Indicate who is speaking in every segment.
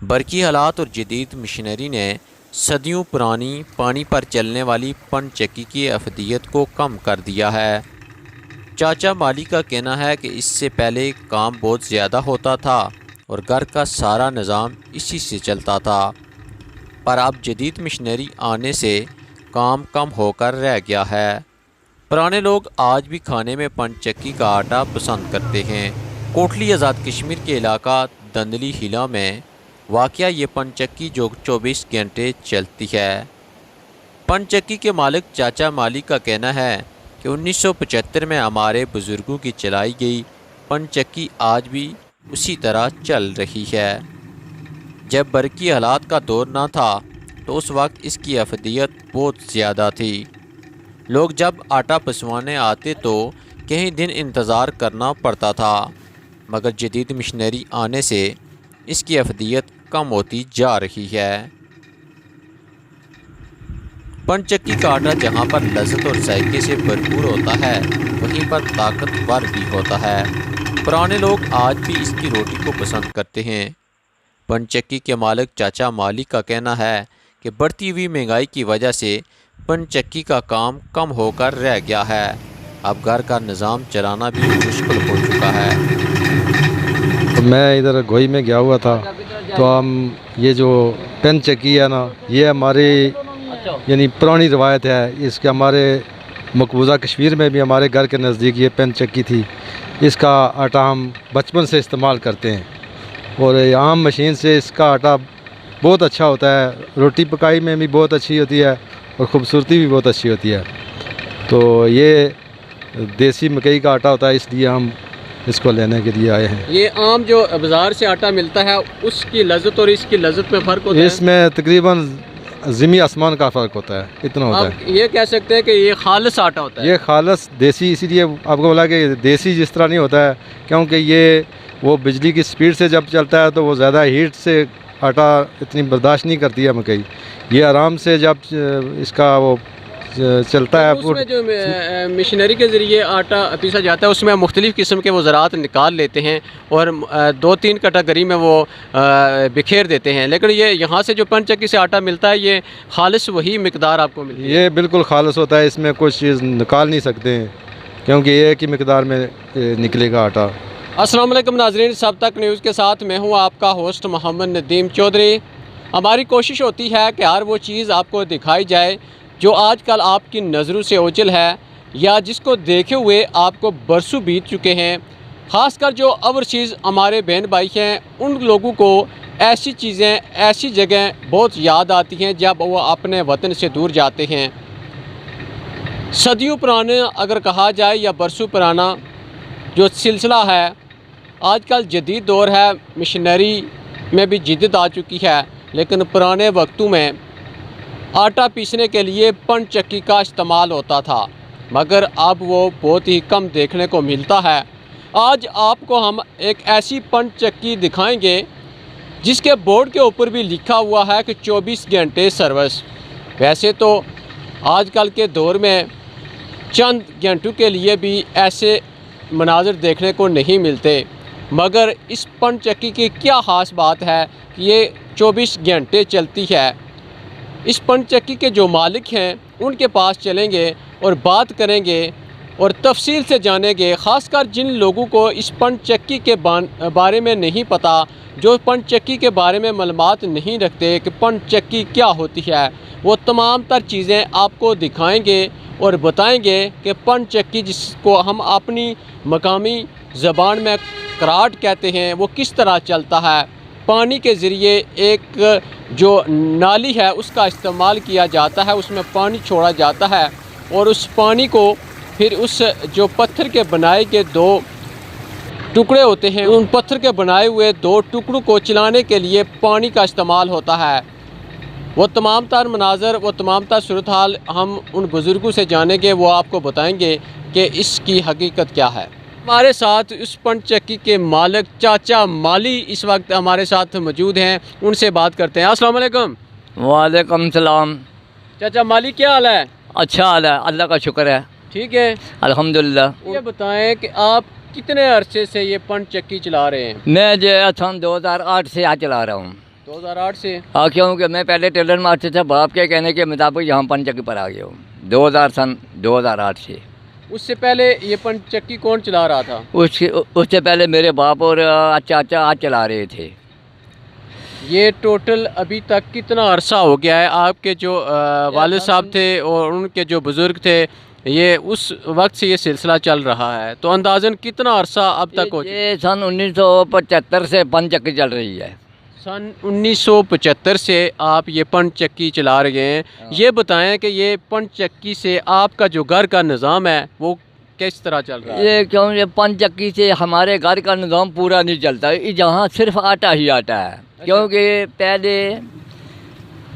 Speaker 1: बरकी हालात और जदीद मशीनरी ने सदियों पुरानी पानी पर चलने वाली पन चक्की की अफदियत को कम कर दिया है। चाचा माली का कहना है कि इससे पहले काम बहुत ज़्यादा होता था और घर का सारा निज़ाम इसी से चलता था, पर अब जदीद मशीनरी आने से काम कम होकर रह गया है। पुराने लोग आज भी खाने में पन चक्की का आटा पसंद करते हैं। कोटली आज़ाद कश्मीर के इलाका दंदली हिला में वाक़या ये पन चक्की जो 24 घंटे चलती है। पन चक्की के मालिक चाचा माली का कहना है कि 1975 में हमारे बुज़ुर्गों की चलाई गई पन चक्की आज भी उसी तरह चल रही है। जब बरकी हालात का दौर ना था तो उस वक्त इसकी अफदियत बहुत ज़्यादा थी। लोग जब आटा पिसवाने आते तो कई दिन इंतज़ार करना पड़ता था, मगर जदीद मशीनरी आने से इसकी अफदियत कम होती जा रही है। पन चक्की का आटा जहाँ पर लज़्ज़त और जायके से भरपूर होता है, वहीं पर ताकतवर भी होता है। पुराने लोग आज भी इसकी रोटी को पसंद करते हैं। पन चक्की के मालिक चाचा माली का कहना है कि बढ़ती हुई महंगाई की वजह से पन चक्की का काम कम होकर रह गया है। अब घर का निज़ाम चलाना भी मुश्किल हो चुका है।
Speaker 2: तो मैं इधर गोई में गया हुआ था, तो हम ये जो पेन चक्की है ना, ये हमारी यानी पुरानी रवायत है। इसके हमारे मकबूजा कश्मीर में भी हमारे घर के नज़दीक ये पेन चक्की थी। इसका आटा हम बचपन से इस्तेमाल करते हैं और आम मशीन से इसका आटा बहुत अच्छा होता है। रोटी पकाई में भी बहुत अच्छी होती है और ख़ूबसूरती भी बहुत अच्छी होती है। तो ये देसी मकई का आटा होता है, इसलिए हम इसको लेने के लिए आए हैं।
Speaker 3: ये आम जो बाज़ार से आटा मिलता है उसकी लज़्ज़त और इसकी लज़्ज़त में फ़र्क होता है?
Speaker 2: इसमें तकरीबन ज़मीन आसमान का फ़र्क होता है, इतना होता है।
Speaker 3: ये कह सकते हैं कि ये खालिस आटा होता है?
Speaker 2: ये खालिस देसी, इसीलिए आपको बोला कि देसी जिस तरह नहीं होता है, क्योंकि ये वो बिजली की स्पीड से जब चलता है तो वो ज़्यादा हीट से आटा इतनी बर्दाश्त नहीं करती है मकई। ये आराम से जब इसका वो चलता है।
Speaker 3: उसमें जो मशीनरी के ज़रिए आटा पीसा जाता है उसमें मुख्तलिफ़ किस्म के वो ज़रात निकाल लेते हैं और 2-3 कैटेगरी में वो बिखेर देते हैं, लेकिन ये यहाँ से जो पन चक्की से आटा मिलता है ये खालिस वही मिकदार आपको मिलती है।
Speaker 2: ये बिल्कुल खालिस होता है, इसमें कुछ चीज़ निकाल नहीं सकते हैं, क्योंकि ये एक ही मिकदार में निकलेगा आटा।
Speaker 3: अस्सलाम वालेकुम नाज़रीन, सब तक न्यूज़ के साथ मैं हूँ आपका होस्ट मोहम्मद नदीम चौधरी। हमारी कोशिश होती है कि हर वो चीज़ आपको दिखाई जाए जो आजकल आपकी नज़रों से ओझल है या जिसको देखे हुए आपको बरसों बीत चुके हैं। ख़ासकर जो ओवरसीज़ हमारे बहन भाई हैं, उन लोगों को ऐसी चीज़ें, ऐसी जगह बहुत याद आती हैं जब वो अपने वतन से दूर जाते हैं। सदियों पुराने अगर कहा जाए या बरसों पुराना जो सिलसिला है, आजकल जदीद दौर है, मशीनरी में भी जिद्दत आ चुकी है, लेकिन पुराने वक्तों में आटा पीसने के लिए पन चक्की का इस्तेमाल होता था, मगर अब वो बहुत ही कम देखने को मिलता है। आज आपको हम एक ऐसी पन चक्की दिखाएंगे जिसके बोर्ड के ऊपर भी लिखा हुआ है कि 24 घंटे सर्विस। वैसे तो आजकल के दौर में चंद घंटों के लिए भी ऐसे मनाज़र देखने को नहीं मिलते, मगर इस पन चक्की की क्या ख़ास बात है कि ये 24 घंटे चलती है। इस पन चक्की के जो मालिक हैं उनके पास चलेंगे और बात करेंगे और तफसील से जानेंगे, ख़ासकर जिन लोगों को इस पन चक्की के बारे में नहीं पता, जो पन चक्की के बारे में मालूमात नहीं रखते कि पन चक्की क्या होती है, वो तमाम तर चीज़ें आपको दिखाएंगे और बताएंगे कि पन चक्की जिसको हम अपनी मकामी ज़बान में कराट कहते हैं वो किस तरह चलता है। पानी के ज़रिए एक जो नाली है उसका इस्तेमाल किया जाता है, उसमें पानी छोड़ा जाता है और उस पानी को फिर उस जो पत्थर के बनाए गए 2 टुकड़े होते हैं, उन पत्थर के बनाए हुए 2 टुकड़ों को चलाने के लिए पानी का इस्तेमाल होता है। वो तमाम तर मनाज़र, वो तमाम तर सूरत हाल हम उन बुज़ुर्गों से जानेंगे, वो आपको बताएंगे कि इसकी हकीकत क्या है। हमारे साथ उस पन चक्की के मालिक चाचा माली इस वक्त हमारे साथ मौजूद हैं, उनसे बात करते हैं। अस्सलाम वालेकुम।
Speaker 4: वालेकुम सलाम।
Speaker 3: चाचा माली, क्या हाल है?
Speaker 4: अच्छा हाल है, अल्लाह का शुक्र है।
Speaker 3: ठीक है,
Speaker 4: अल्हम्दुलिल्लाह।
Speaker 3: ये बताएं कि आप कितने अरसे से ये पन चक्की चला रहे हैं?
Speaker 4: मैं जो सन 2008 से यहाँ चला रहा हूँ।
Speaker 3: 2008 से।
Speaker 4: हाँ, क्योंकि मैं पहले टेलर मास्टर था, बाप के कहने के मुताबिक यहाँ पंचक्की पर आ गया हूँ 2008 से।
Speaker 3: उससे पहले ये पंचक्की कौन चला रहा था?
Speaker 4: उससे पहले मेरे बाप और चाचा आज चला रहे थे।
Speaker 3: ये टोटल अभी तक कितना अरसा हो गया है? आपके जो वालिद साहब थे और उनके जो बुज़ुर्ग थे, ये उस वक्त से ये सिलसिला चल रहा है, तो अंदाज़न कितना अरसा अब तक हो चुका?
Speaker 4: ये सन 1975 से पंचक्की चल रही है।
Speaker 3: सन 1975 से आप ये पंचक्की चला रहे हैं। ये बताएं कि ये पंचक्की से आपका जो घर का निज़ाम है वो किस तरह चल रहा है?
Speaker 4: ये क्यों, ये पंचक्की से हमारे घर का निज़ाम पूरा नहीं चलता, जहाँ सिर्फ आटा ही आटा है। क्योंकि पहले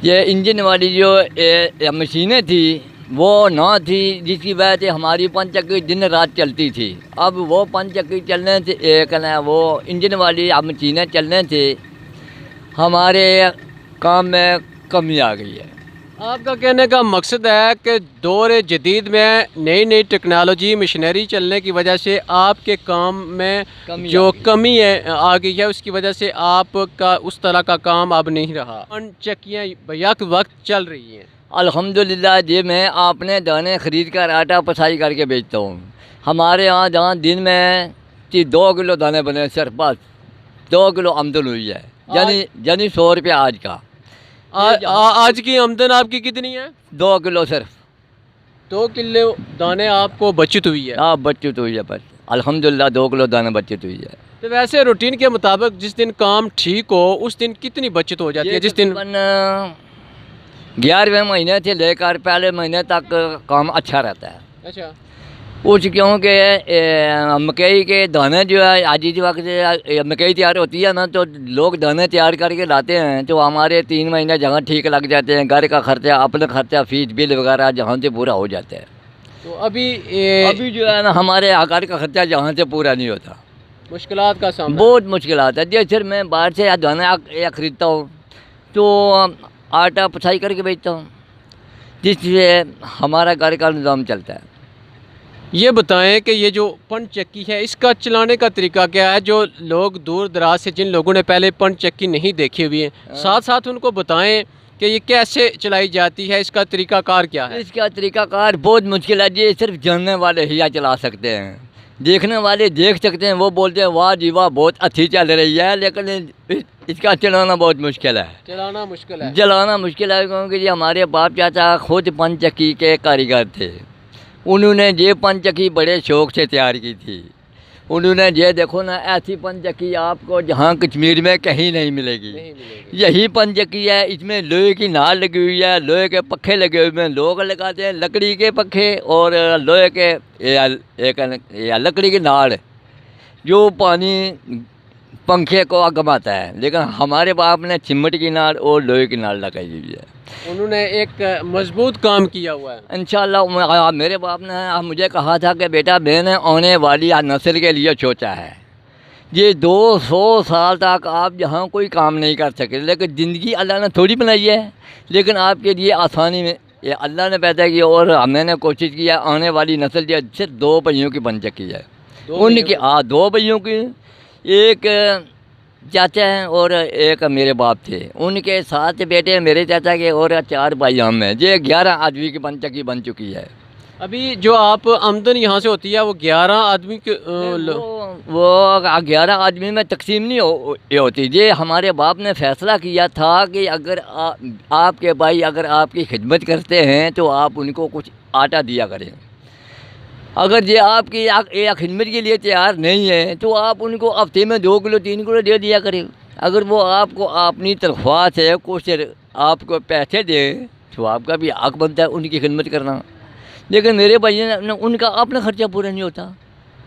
Speaker 4: ये इंजन वाली जो मशीनें थी वो ना थी, जिसकी वजह से हमारी पंचक्की दिन रात चलती थी। अब वो पंचक्की चलने से वो इंजन वाली मशीनें चलने से हमारे काम में कमी आ गई है।
Speaker 3: आपका कहने का मकसद है कि दौर जदीद में नई नई टेक्नोलॉजी मशीनरी चलने की वजह से आपके काम में जो कमी है आ गई है, उसकी वजह से आपका उस तरह का काम अब नहीं रहा। पंचक्कियाँ यक वक्त चल रही हैं।
Speaker 4: अल्हम्दुलिल्लाह जी, मैं अपने दाने ख़रीद कर आटा पिसाई करके बेचता हूँ। हमारे यहाँ जहाँ दिन में 2 किलो दाने बने, सिर्फ बस 2 किलो आमदन हुई है, यानी 100 रुपया आज का।
Speaker 3: आज की आमदन आपकी कितनी है?
Speaker 4: 2 किलो, सिर्फ
Speaker 3: 2 किलो दाने आपको बचत हुई है?
Speaker 4: हाँ, बचत हुई है, बस अल्हम्दुलिल्लाह 2 किलो दाने बचत हुई है।
Speaker 3: तो वैसे रूटीन के मुताबिक जिस दिन काम ठीक हो उस दिन कितनी बचत हो जाती है? जिस दिन
Speaker 4: 11वें महीने से लेकर पहले महीने तक काम अच्छा रहता है।
Speaker 3: अच्छा।
Speaker 4: कुछ क्योंकि मकई के दाने जो है आज इस वक्त मकई तैयार होती है ना, तो लोग दाने तैयार करके लाते हैं, तो हमारे 3 महीने जहाँ ठीक लग जाते हैं। घर का खर्चा, अपना खर्चा, फीस बिल वगैरह जहाँ से पूरा हो जाता है।
Speaker 3: तो अभी
Speaker 4: जो है ना, हमारे घर का खर्चा जहाँ से पूरा नहीं होता,
Speaker 3: मुश्किलात का सामना,
Speaker 4: बहुत मुश्किलात है। जैसे मैं बाहर से दाना ख़रीदता हूँ तो आटा पिसाई करके बेचता हूँ, जिससे हमारा घर का निज़ाम चलता है।
Speaker 3: ये बताएं कि ये जो पंचक्की है इसका चलाने का तरीका क्या है? जो लोग दूर दराज से, जिन लोगों ने पहले पंचक्की नहीं देखी हुई है, साथ साथ उनको बताएं कि ये कैसे चलाई जाती है, इसका तरीकाकार क्या है?
Speaker 4: इसका तरीकाकार बहुत मुश्किल है जी, सिर्फ जानने वाले ही चला सकते हैं। देखने वाले देख सकते हैं, वो बोलते हैं वाह जी वाह बहुत अच्छी चल रही है, लेकिन इसका चलाना बहुत मुश्किल है।
Speaker 3: चलाना मुश्किल है,
Speaker 4: चलाना मुश्किल है, क्योंकि जी हमारे बाप चाचा खुद पंचक्की के कारीगर थे। उन्होंने ये पंचक्की बड़े शौक़ से तैयार की थी। उन्होंने ये देखो ना, ऐसी पंचक्की आपको जहाँ कश्मीर में कहीं नहीं मिलेगी। यही पंचक्की है, इसमें लोहे की नाल लगी हुई है, लोहे के पखे लगे हुए हैं। लोग लगाते हैं लकड़ी के पखे और लोहे के लकड़ी की नाल, जो पानी पंखे को घुमाता है। लेकिन हमारे बाप ने चिमट की नाल और लोहे की नाल लगाई हुई है।
Speaker 3: उन्होंने एक मजबूत काम किया हुआ है।
Speaker 4: इंशाल्लाह मेरे बाप ने मुझे कहा था कि बेटा मैंने आने वाली नस्ल के लिए सोचा है। ये 200 साल तक आप यहाँ कोई काम नहीं कर सके, लेकिन ज़िंदगी अल्लाह ने थोड़ी बनाई है, लेकिन आपके लिए आसानी में ये अल्लाह ने पैदा किया। और मैंने कोशिश किया आने वाली नस्ल जो सिर्फ 2 पहियों की पंचक्की है। उनकी 2 पहियों की, एक चाचा हैं और एक मेरे बाप थे, उनके 7 बेटे मेरे चाचा के और 4 भाई हम हैं। ये 11 आदमी की पंचक्की बन चुकी है।
Speaker 3: अभी जो आप आमदन यहाँ से होती है वो 11 आदमी के
Speaker 4: वो 11 आदमी में तकसीम नहीं होती। ये हमारे बाप ने फैसला किया था कि अगर आपके भाई अगर आपकी खिदमत करते हैं तो आप उनको कुछ आटा दिया करें। अगर ये आपकी खिदमत के लिए तैयार नहीं है तो आप उनको हफ्ते में 2 किलो 3 किलो दे दिया करें। अगर वो आपको अपनी तनख्वाह से कुछ आपको पैसे दे तो आपका भी हक बनता है उनकी खिदमत करना। लेकिन मेरे भाई ने उनका अपना खर्चा पूरा नहीं होता,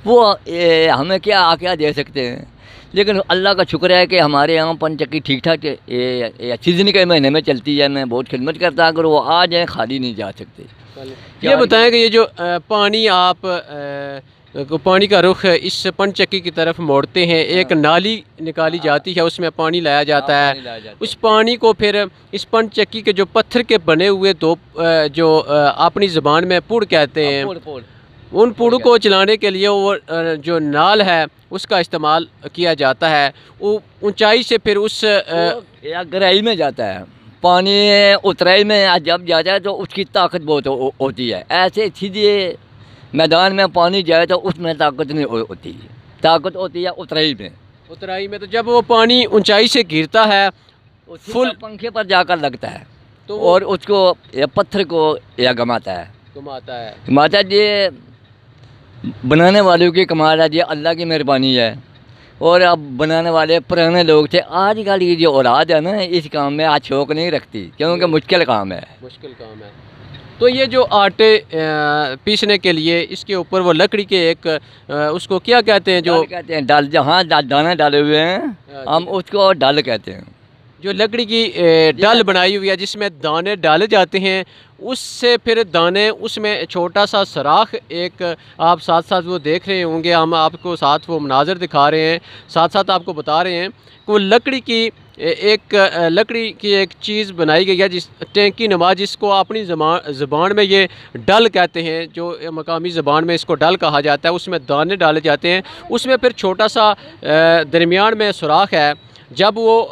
Speaker 4: वो हमें क्या दे सकते हैं। लेकिन अल्लाह का शुक्र है कि हमारे यहाँ पंचक्की ठीक ठाक सीजन के महीने में चलती है। मैं बहुत खिदमत करता, अगर वो आ जाए खाली नहीं जा सकते।
Speaker 3: ये बताएं कि ये जो पानी आप पानी का रुख इस पंचक्की की तरफ मोड़ते हैं, एक नाली निकाली जाती है, उसमें पानी लाया जाता है। उस पानी को फिर इस पंचक्की के जो पत्थर के बने हुए 2 जो अपनी ज़बान में पुड़ कहते हैं, उन पुड़ों को चलाने के लिए वो जो नाल है उसका इस्तेमाल किया जाता है। वो ऊंचाई से फिर उस
Speaker 4: या गहराई में जाता है, पानी उतराई में जब जाता है तो उसकी ताकत बहुत होती है। ऐसे सीधे मैदान में पानी जाए तो उसमें ताकत नहीं होती, ताकत होती है उतराई में।
Speaker 3: उतराई में तो जब वो पानी ऊंचाई से गिरता है
Speaker 4: फुल पंखे पर जाकर लगता है
Speaker 3: तो
Speaker 4: और उसको या पत्थर को या घुमाता है, घुमाता ये बनाने वालों की कमाल है, ये अल्लाह की मेहरबानी है। और अब बनाने वाले पुराने लोग थे, आजकल की जो औलाद है ना इस काम में आज शौक नहीं रखती क्योंकि मुश्किल काम है।
Speaker 3: तो ये जो आटे पीसने के लिए इसके ऊपर वो लकड़ी के एक उसको क्या कहते हैं, जो
Speaker 4: कहते हैं डल, जहाँ दाने डाले हुए हैं हम उसको डल कहते हैं।
Speaker 3: जो लकड़ी की डल बनाई हुई है जिसमें दाने डाले जाते हैं, उससे फिर दाने उसमें छोटा सा सराख एक आप साथ साथ वो देख रहे होंगे, हम आपको साथ वो मनाजर दिखा रहे हैं, साथ साथ आपको बता रहे हैं कि वो लकड़ी की एक चीज़ बनाई गई है जिस टैंकी नमा, जिसको अपनी ज़बान में ये डल कहते हैं, जो मकामी ज़बान में इसको डल कहा जाता है। उसमें दाने डाले जाते हैं, उसमें फिर छोटा सा दरमियान में सुराख है। जब वो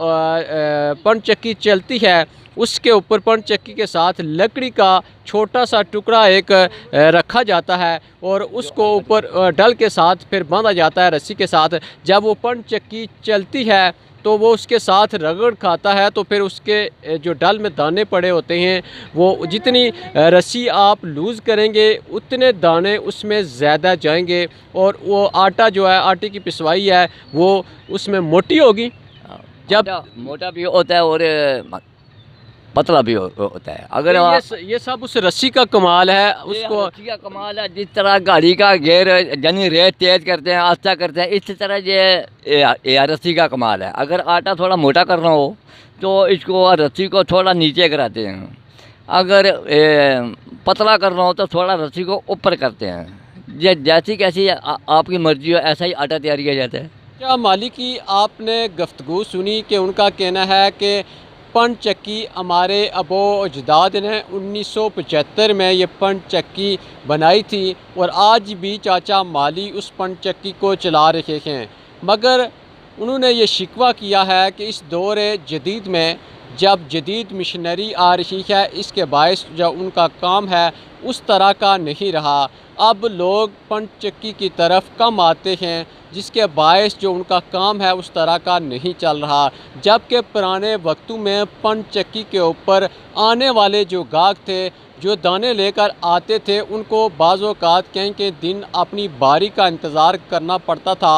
Speaker 3: पन चक्की चलती है उसके ऊपर पन चक्की के साथ लकड़ी का छोटा सा टुकड़ा एक रखा जाता है और उसको ऊपर डल के साथ फिर बांधा जाता है रस्सी के साथ। जब वो पन चक्की चलती है तो वो उसके साथ रगड़ खाता है, तो फिर उसके जो डल में दाने पड़े होते हैं वो जितनी रस्सी आप लूज़ करेंगे उतने दाने उसमें ज़्यादा जाएंगे और वो आटा जो है, आटे की पिसवाई है वो उसमें मोटी होगी। जब
Speaker 4: मोटा भी होता है और पतला भी होता है। अगर
Speaker 3: ये सब उस रस्सी का कमाल है, उसको
Speaker 4: रस्सी का कमाल है। जिस तरह गाड़ी का गेयर यानी रेत तेज करते हैं, आस्था करते हैं, इसी तरह ये रस्सी का कमाल है। अगर आटा थोड़ा मोटा करना हो तो इसको रस्सी को थोड़ा नीचे कराते हैं, अगर पतला करना हो तो थोड़ा रस्सी को ऊपर करते हैं। जैसी कैसी आपकी मर्जी हो ऐसा ही आटा तैयार किया जाता है।
Speaker 3: क्या मालिक की आपने गुफ्तगू सुनी कि उनका कहना है कि पन चक्की हमारे अबो अजदाद ने 1975 में ये पन चक्की बनाई थी और आज भी चाचा माली उस पन चक्की को चला रहे हैं, मगर उन्होंने ये शिकवा किया है कि इस दौर जदीद में जब जदीद मशीनरी आ रही है इसके बायस जो उनका काम है उस तरह का नहीं रहा। अब लोग पन चक्की की तरफ कम आते हैं जिसके बायस जो उनका काम है उस तरह का नहीं चल रहा। जबकि पुराने वक्तों में पन चक्की के ऊपर आने वाले जो गाहक थे, जो दाने लेकर आते थे, उनको बाज़ औक़ात कई दिन अपनी बारी का इंतज़ार करना पड़ता था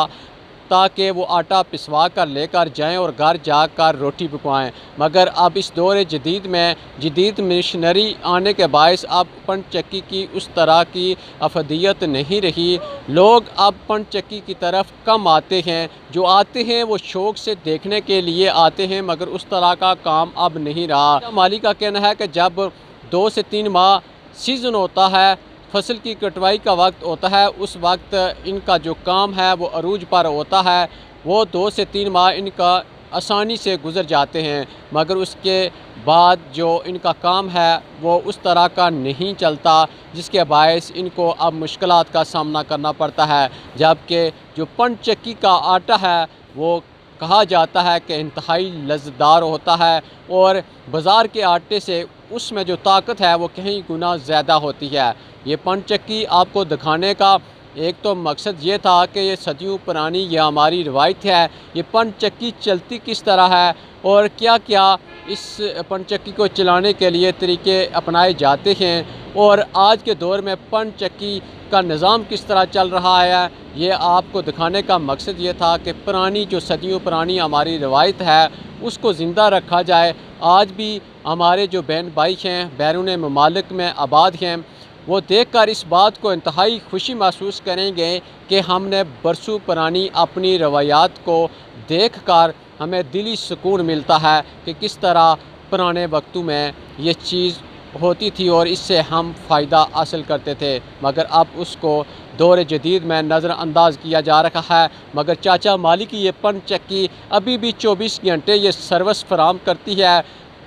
Speaker 3: ताकि वो आटा पिसवा कर लेकर जाएं और घर जाकर रोटी पकवाएं। मगर अब इस दौर जदीद में जदीद मशीनरी आने के बायस अब पन चक्की की उस तरह की अफदियत नहीं रही। लोग अब पन चक्की की तरफ कम आते हैं, जो आते हैं वो शौक़ से देखने के लिए आते हैं, मगर उस तरह का काम अब नहीं रहा। माली का कहना है कि जब 2 से 3 माह सीज़न होता है, फसल की कटवाई का वक्त होता है, उस वक्त इनका जो काम है वो अरूज पर होता है। वो 2 से 3 माह इनका आसानी से गुज़र जाते हैं, मगर उसके बाद जो इनका काम है वो उस तरह का नहीं चलता, जिसके बायस इनको अब मुश्किलात का सामना करना पड़ता है। जबकि जो पन चक्की का आटा है वो कहा जाता है कि इंतहाई लज़्ज़तदार होता है और बाज़ार के आटे से उसमें जो ताकत है वो कहीं गुना ज़्यादा होती है। ये पन चक्की आपको दिखाने का एक तो मकसद ये था कि ये सदियों पुरानी ये हमारी रवायत है, ये पन चक्की चलती किस तरह है और क्या क्या इस पन चक्की को चलाने के लिए तरीके अपनाए जाते हैं, और आज के दौर में पन चक्की का निज़ाम किस तरह चल रहा है, ये आपको दिखाने का मकसद ये था कि पुरानी जो सदियों पुरानी हमारी रवायत है उसको ज़िंदा रखा जाए। आज भी हमारे जो बहन भाई हैं बैरून ममालिक में आबाद हैं, वो देखकर इस बात को इंतहाई खुशी महसूस करेंगे कि हमने बरसों पुरानी अपनी रवायात को देखकर हमें दिली सुकून मिलता है कि किस तरह पुराने वक्तों में ये चीज़ होती थी और इससे हम फ़ायदा हासिल करते थे, मगर अब उसको दौर जदीद में नज़रअंदाज किया जा रहा है। मगर चाचा माली की ये पन चक्की अभी भी 24 घंटे ये सर्विस फराम करती है,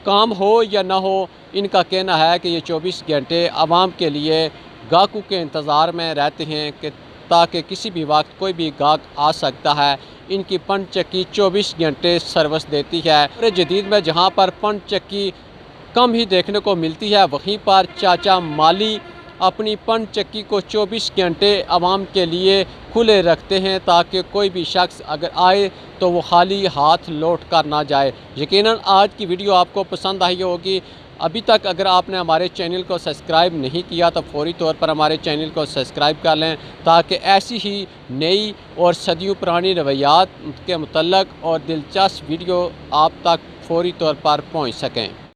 Speaker 3: काम हो या ना हो। इनका कहना है कि ये 24 घंटे आवाम के लिए गाहकों के इंतज़ार में रहते हैं कि ताकि किसी भी वक्त कोई भी गाहक आ सकता है। इनकी पंच चक्की 24 घंटे सर्विस देती है। और जदीद में जहाँ पर पंच चक्की कम ही देखने को मिलती है, वहीं पर चाचा माली अपनी पंच चक्की को 24 घंटे आवाम के लिए खुले रखते हैं ताकि कोई भी शख्स अगर आए तो वो खाली हाथ लौट कर ना जाए। यकीनन आज की वीडियो आपको पसंद आई होगी। अभी तक अगर आपने हमारे चैनल को सब्सक्राइब नहीं किया तो फौरी तौर पर हमारे चैनल को सब्सक्राइब कर लें ताकि ऐसी ही नई और सदियों पुरानी रवायात के मुतल्लक और दिलचस्प वीडियो आप तक फौरी तौर पर पहुंच सकें।